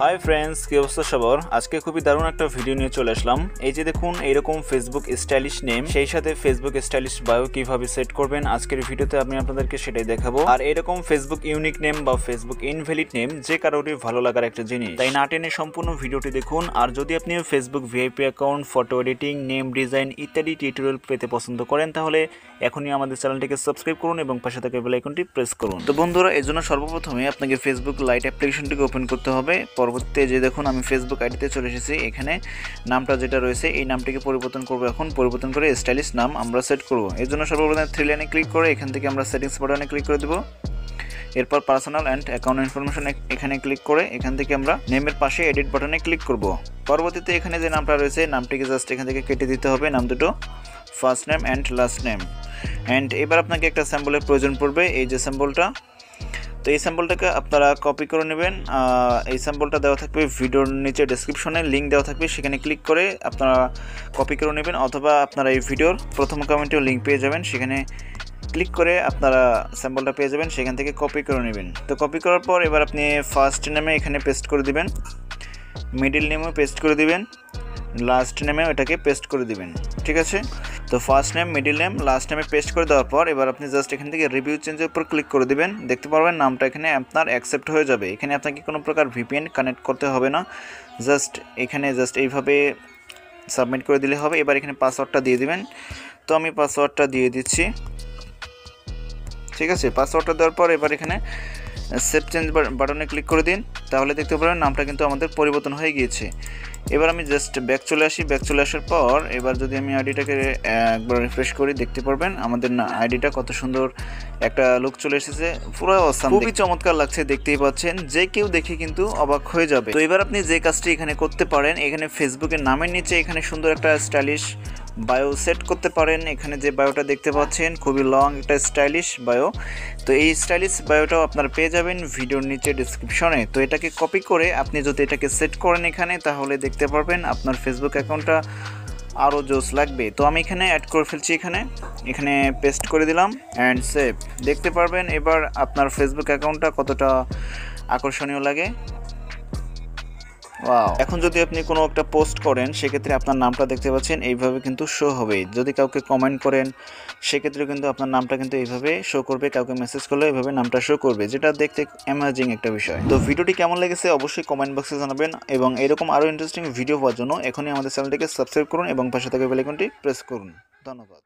Hi friends, কি অবস্থা সবার? আজকে খুবই দারুণ একটা ভিডিও নিয়ে চলে আসলাম। এই যে দেখুন, এইরকম ফেসবুক স্টাইলিশ নেম, সেই সাথে ফেসবুক স্টাইলিশ বায়ো কিভাবে সেট করবেন আজকের ভিডিওতে আমি আপনাদেরকে সেটাই দেখাবো। আর এরকম ফেসবুক ইউনিক নেম বা ফেসবুক ইনভ্যালিড নেম যে কারোরই ভালো লাগার একটা জিনিস, তাই না টেনে সম্পূর্ণ ভিডিওটি দেখুন। আর যদি আপনি Facebook VIP account, photo editing, name design ইত্যাদি টিউটোরিয়াল পেতে পছন্দ করেন তাহলে এখনই আমাদের চ্যানেলটিকে সাবস্ক্রাইব করুন এবং পাশে থাকা বেল আইকনটি প্রেস করুন। তো বন্ধুরা, এর জন্য সর্বপ্রথমে আপনাকে ফেসবুক লাইট অ্যাপ্লিকেশনটিকে ওপেন করতে হবে। পরবর্তীতে যে দেখুন আমি ফেসবুক আইডিতে চলে এসেছি। এখানে নামটা যেটা রয়েছে এই নামটিকে পরিবর্তন করবো। এখন পরিবর্তন করে স্টাইলিশ নাম আমরা সেট করব। এর জন্য সর্বপ্রথমে থ্রি লাইনে ক্লিক করে এখান থেকে আমরা সেটিংস বাটনে ক্লিক করে দেবো। এরপর পার্সোনাল অ্যান্ড অ্যাকাউন্ট ইনফরমেশন এখানে ক্লিক করে এখান থেকে আমরা নেমের পাশে এডিট বাটনে ক্লিক করব। পরবর্তীতে এখানে যে নামটা রয়েছে নামটিকে জাস্ট এখান থেকে কেটে দিতে হবে। নাম দুটো first name and last name. And এবার আপনাকে একটা স্যাম্পলের প্রয়োজন পড়বে, এই যে স্যাম্পলটা। তো এই স্যাম্পলটাকে আপনারা কপি করে নেবেন। এই স্যাম্পলটা দেওয়া থাকবে ভিডিওর নিচে ডেসক্রিপশনে, লিঙ্ক দেওয়া থাকবে, সেখানে ক্লিক করে আপনারা কপি করে নেবেন, অথবা আপনারা এই ভিডিওর প্রথম কমেন্টেও লিঙ্ক পেয়ে যাবেন, সেখানে ক্লিক করে আপনারা স্যাম্পলটা পেয়ে যাবেন, সেখান থেকে কপি করে নেবেন। তো কপি করার পর এবার আপনি ফার্স্ট নেমে এখানে পেস্ট করে দিবেন, মিডিল নেমেও পেস্ট করে দিবেন, লাস্ট নেমেও এটাকে পেস্ট করে দিবেন। ঠিক আছে? তো first name, middle name, last নেমে পেস্ট করে দেওয়ার পর এবার আপনি জাস্ট এখান থেকে রিভিউ চেঞ্জের উপর ক্লিক করে দিবেন। দেখতে পারবেন নামটা এখানে আপনার অ্যাকসেপ্ট হয়ে যাবে। এখানে আপনাকে কোনো প্রকার ভিপিএন কানেক্ট করতে হবে না, জাস্ট এখানে জাস্ট এইভাবে সাবমিট করে দিলে হবে। এবার এখানে পাসওয়ার্ডটা দিয়ে দিবেন। তো আমি পাসওয়ার্ডটা দিয়ে দিচ্ছি। ঠিক আছে? পাসওয়ার্ডটা দেওয়ার পর এবার এখানে সেভ চেঞ্জ বাটনে ক্লিক করে দিন। তাহলে দেখতে পাবেন নামটা কিন্তু আমাদের পরিবর্তন হয়ে গিয়েছে। এবার আমি জাস্ট ব্যাক চলে আসি। ব্যাক চলে আসার পর এবার যদি আমি আইডিটাকে একবার রিফ্রেশ করি, দেখতে পারবেন আমাদের আইডিটা কত সুন্দর একটা লুক চলে এসেছে। পুরো অসাম, খুবই চমৎকার লাগছে, দেখতেই পাচ্ছেন। যে কেউ দেখে কিন্তু অবাক হয়ে যাবে। তো এবার আপনি যে কাজটি এখানে করতে পারেন, এখানে ফেসবুকের নামের নিচে এখানে সুন্দর একটা স্টাইলিশ বায়ো সেট করতে পারেন। এখানে যে বায়োটা দেখতে পাচ্ছেন খুবই লং একটা স্টাইলিশ বায়ো। তো এই স্টাইলিশ বায়োটাও আপনারা পেয়ে যাবেন ভিডিওর নিচে ডিসক্রিপশনে। তো এটাকে কপি করে আপনি যদি এটাকে সেট করেন এখানে, তাহলে দেখতে পারবেন আপনার ফেসবুক অ্যাকাউন্টটা আরও জোস লাগবে। তো আমি এখানে অ্যাড করে ফেলছি, এখানে পেস্ট করে দিলাম অ্যান্ড সেভ। দেখতে পারবেন এবার আপনার ফেসবুক অ্যাকাউন্টটা কতটা আকর্ষণীয় লাগে। ওয়াও! এখন যদি আপনি কোনো একটা পোস্ট করেন সেক্ষেত্রে আপনার নামটা দেখতে পাচ্ছেন এইভাবে কিন্তু শো হবে। যদি কাউকে কমেন্ট করেন সেক্ষেত্রে কিন্তু আপনার নামটা কিন্তু এইভাবে শো করবে। কাউকে মেসেজ করলে এইভাবে নামটা শো করবে, যেটা দেখতে অ্যামেজিং একটা বিষয়। তো ভিডিওটি কেমন লেগেছে অবশ্যই কমেন্ট বক্সে জানাবেন, এবং এরকম আরও ইন্টারেস্টিং ভিডিও পাওয়ার জন্য এখনই আমাদের চ্যানেলটিকে সাবস্ক্রাইব করুন এবং পাশে থাকা বেল আইকনটি প্রেস করুন। ধন্যবাদ।